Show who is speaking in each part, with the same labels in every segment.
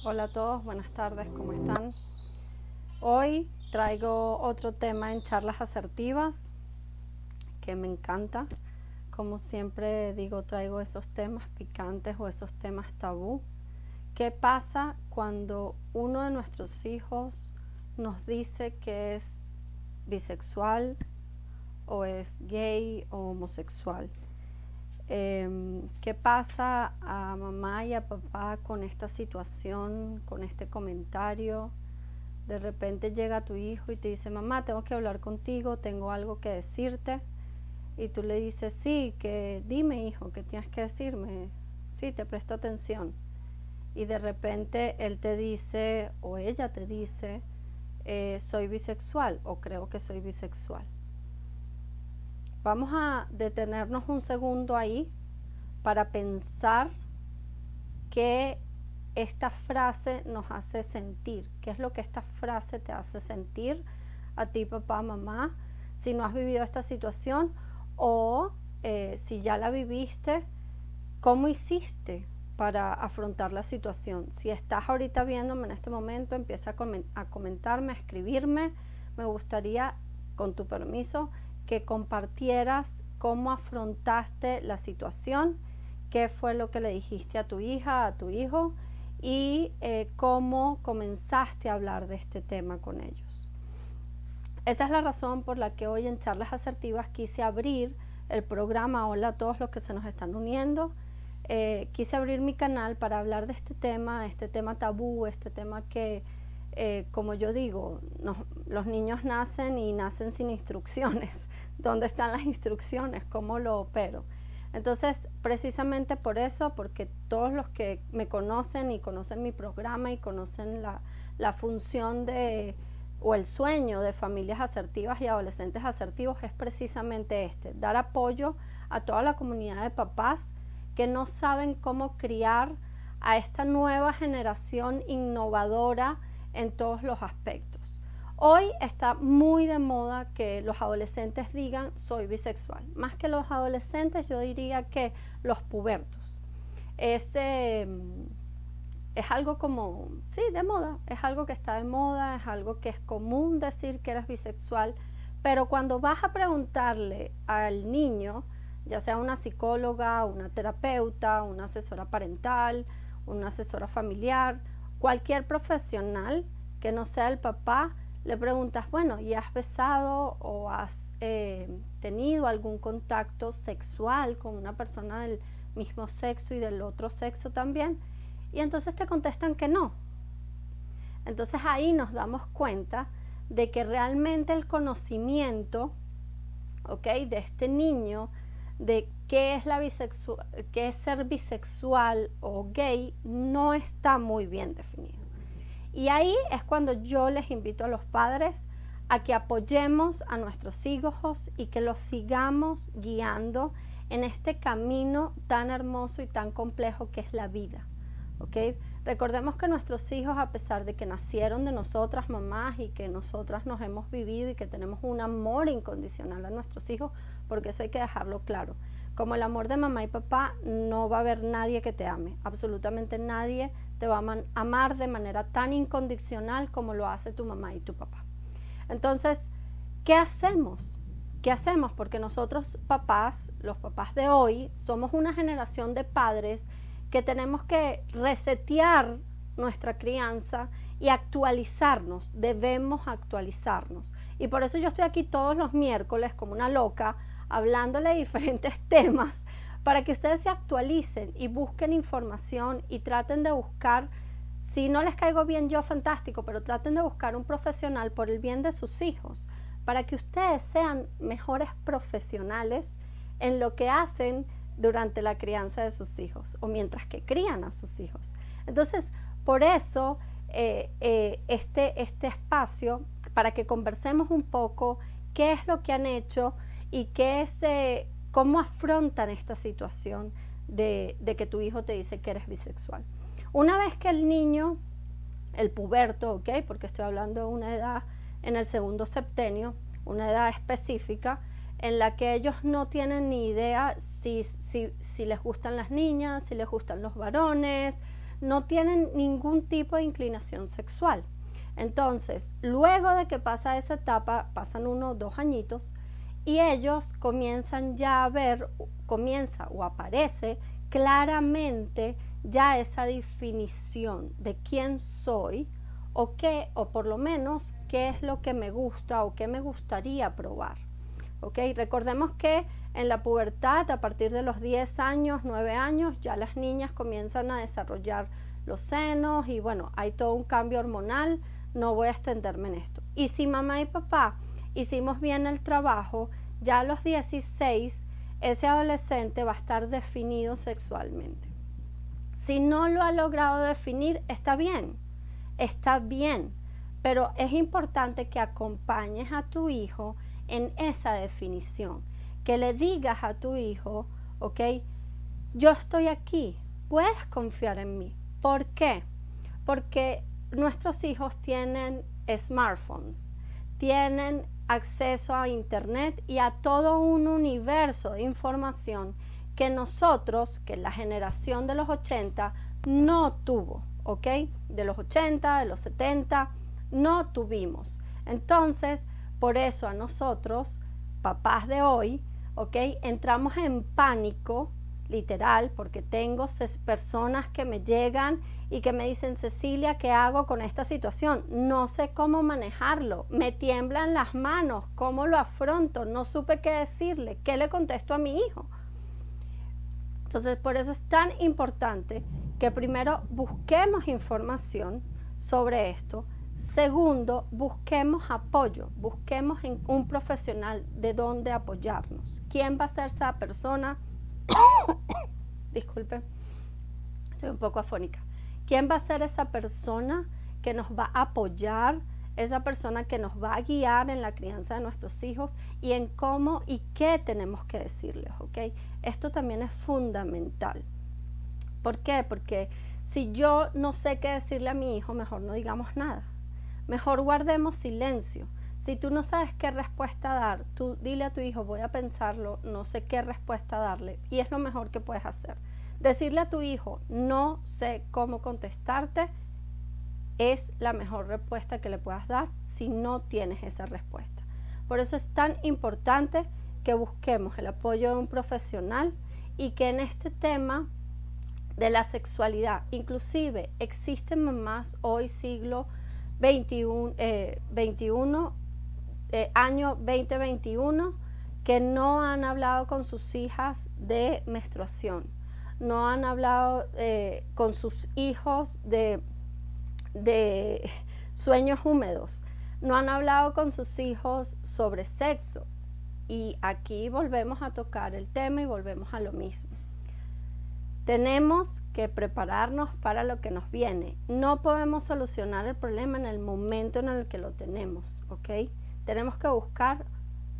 Speaker 1: Hola a todos, buenas tardes, ¿cómo están? Hoy traigo otro tema en charlas asertivas que me encanta. Como siempre digo, traigo esos temas picantes o esos temas tabú. ¿Qué pasa cuando uno de nuestros hijos nos dice que es bisexual o es gay o homosexual? ¿Qué pasa a mamá y a papá con esta situación, con este comentario? De repente llega tu hijo y te dice, mamá, tengo que hablar contigo, tengo algo que decirte. Y tú le dices, sí, que dime, hijo, ¿qué tienes que decirme? Sí, te presto atención. Y de repente él te dice o ella te dice, soy bisexual o creo que soy bisexual. Vamos a detenernos un segundo ahí para pensar qué esta frase nos hace sentir, qué es lo que esta frase te hace sentir a ti, papá, mamá, si no has vivido esta situación o si ya la viviste, cómo hiciste para afrontar la situación. Si estás ahorita viéndome en este momento, empieza a comentarme, a escribirme. Me gustaría, con tu permiso, que compartieras cómo afrontaste la situación, qué fue lo que le dijiste a tu hija, a tu hijo y cómo comenzaste a hablar de este tema con ellos. Esa es la razón por la que hoy en Charlas Asertivas quise abrir el programa. Hola a todos los que se nos están uniendo. Quise abrir mi canal para hablar de este tema tabú, este tema que, como yo digo, los niños nacen y nacen sin instrucciones. ¿Dónde están las instrucciones? ¿Cómo lo opero? Entonces, precisamente por eso, porque todos los que me conocen y conocen mi programa y conocen la función de o el sueño de familias asertivas y adolescentes asertivos es precisamente este, dar apoyo a toda la comunidad de papás que no saben cómo criar a esta nueva generación innovadora en todos los aspectos. Hoy está muy de moda que los adolescentes digan soy bisexual. Más que los adolescentes, yo diría que los pubertos. Es algo como, sí, de moda, es algo que está de moda, es algo que es común decir que eres bisexual, pero cuando vas a preguntarle al niño, ya sea una psicóloga, una terapeuta, una asesora parental, una asesora familiar, cualquier profesional que no sea el papá, le preguntas, bueno, ¿y has besado o has tenido algún contacto sexual con una persona del mismo sexo y del otro sexo también? Y entonces te contestan que no. Entonces ahí nos damos cuenta de que realmente el conocimiento, ¿ok?, de este niño, de qué es, qué es ser bisexual o gay, no está muy bien definido. Y ahí es cuando yo les invito a los padres a que apoyemos a nuestros hijos y que los sigamos guiando en este camino tan hermoso y tan complejo que es la vida. ¿Okay? Recordemos que nuestros hijos, a pesar de que nacieron de nosotras mamás y que nosotras nos hemos vivido y que tenemos un amor incondicional a nuestros hijos, porque eso hay que dejarlo claro, como el amor de mamá y papá, no va a haber nadie que te ame, absolutamente nadie te va a amar de manera tan incondicional como lo hace tu mamá y tu papá. Entonces, ¿qué hacemos? ¿Qué hacemos? Porque nosotros papás, los papás de hoy, somos una generación de padres que tenemos que resetear nuestra crianza y actualizarnos, debemos actualizarnos. Y por eso yo estoy aquí todos los miércoles como una loca, hablándole de diferentes temas, para que ustedes se actualicen y busquen información y traten de buscar, si no les caigo bien yo, fantástico, pero traten de buscar un profesional por el bien de sus hijos, para que ustedes sean mejores profesionales en lo que hacen durante la crianza de sus hijos o mientras que crían a sus hijos. Entonces, por eso este espacio, para que conversemos un poco qué es lo que han hecho y qué es, cómo afrontan esta situación de que tu hijo te dice que eres bisexual. Una vez que el niño, el puberto, ¿ok?, porque estoy hablando de una edad en el segundo septenio, una edad específica, en la que ellos no tienen ni idea si les gustan las niñas, si les gustan los varones, no tienen ningún tipo de inclinación sexual. Entonces, luego de que pasa esa etapa, pasan 1 o 2 añitos, y ellos comienzan ya a ver, comienza o aparece claramente ya esa definición de quién soy, o qué, o por lo menos qué es lo que me gusta o qué me gustaría probar. ¿Ok? Recordemos que en la pubertad, a partir de los 10 años, 9 años, ya las niñas comienzan a desarrollar los senos y bueno, hay todo un cambio hormonal, no voy a extenderme en esto. Y si mamá y papá hicimos bien el trabajo, ya a los 16 ese adolescente va a estar definido sexualmente. Si no lo ha logrado definir, está bien, pero es importante que acompañes a tu hijo en esa definición, que le digas a tu hijo, ok, yo estoy aquí, puedes confiar en mí. ¿Por qué? Porque nuestros hijos tienen smartphones, tienen acceso a internet y a todo un universo de información que nosotros, que la generación de los 80 no tuvo, ¿ok? De los 80, de los 70, no tuvimos. Entonces, por eso a nosotros, papás de hoy, ¿ok? Entramos en pánico, literal, porque tengo personas que me llegan y que me dicen, Cecilia, ¿qué hago con esta situación? No sé cómo manejarlo, me tiemblan las manos, ¿cómo lo afronto? No supe qué decirle, ¿qué le contesto a mi hijo? Entonces, por eso es tan importante que primero busquemos información sobre esto. Segundo, busquemos apoyo, busquemos en un profesional de dónde apoyarnos. ¿Quién va a ser esa persona? Disculpen, estoy un poco afónica. ¿Quién va a ser esa persona que nos va a apoyar? Esa persona que nos va a guiar en la crianza de nuestros hijos y en cómo y qué tenemos que decirles, ¿ok? Esto también es fundamental. ¿Por qué? Porque si yo no sé qué decirle a mi hijo, mejor no digamos nada. Mejor guardemos silencio. Si tú no sabes qué respuesta dar, tú dile a tu hijo, voy a pensarlo, no sé qué respuesta darle, y es lo mejor que puedes hacer. Decirle a tu hijo, no sé cómo contestarte, es la mejor respuesta que le puedas dar si no tienes esa respuesta. Por eso es tan importante que busquemos el apoyo de un profesional y que en este tema de la sexualidad, inclusive existen mamás hoy siglo 21, año 2021, que no han hablado con sus hijas de menstruación, no han hablado con sus hijos de sueños húmedos, no han hablado con sus hijos sobre sexo. Y aquí volvemos a tocar el tema y volvemos a lo mismo. Tenemos que prepararnos para lo que nos viene. No podemos solucionar el problema en el momento en el que lo tenemos, ¿ok? Tenemos que buscar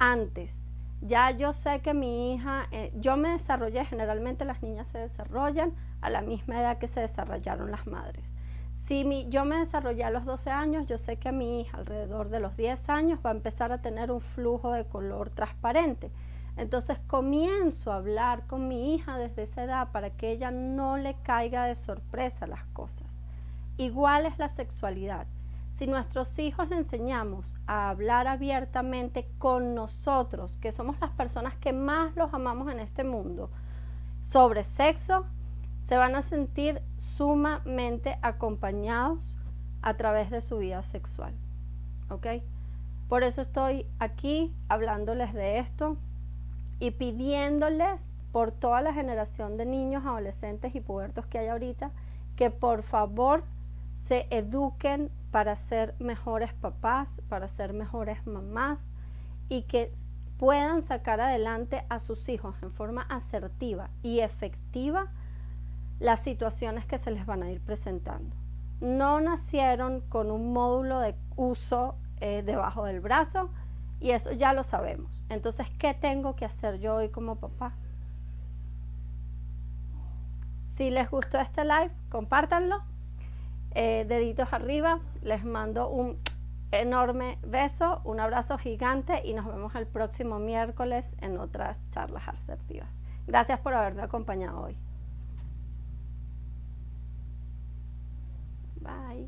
Speaker 1: antes. Ya yo sé que mi hija, yo me desarrollé, generalmente las niñas se desarrollan a la misma edad que se desarrollaron las madres. Si yo me desarrollé a los 12 años, yo sé que mi hija alrededor de los 10 años va a empezar a tener un flujo de color transparente. Entonces comienzo a hablar con mi hija desde esa edad para que ella no le caiga de sorpresa las cosas. Igual es la sexualidad. Si nuestros hijos le enseñamos a hablar abiertamente con nosotros, que somos las personas que más los amamos en este mundo, sobre sexo, se van a sentir sumamente acompañados a través de su vida sexual, ¿ok? Por eso estoy aquí hablándoles de esto y pidiéndoles por toda la generación de niños, adolescentes y pubertos que hay ahorita, que por favor se eduquen para ser mejores papás, para ser mejores mamás y que puedan sacar adelante a sus hijos en forma asertiva y efectiva las situaciones que se les van a ir presentando. No nacieron con un módulo de uso debajo del brazo y eso ya lo sabemos. Entonces, ¿qué tengo que hacer yo hoy como papá? Si les gustó este live, compártanlo. Deditos arriba, les mando un enorme beso, un abrazo gigante y nos vemos el próximo miércoles en otras charlas asertivas. Gracias por haberme acompañado hoy. Bye.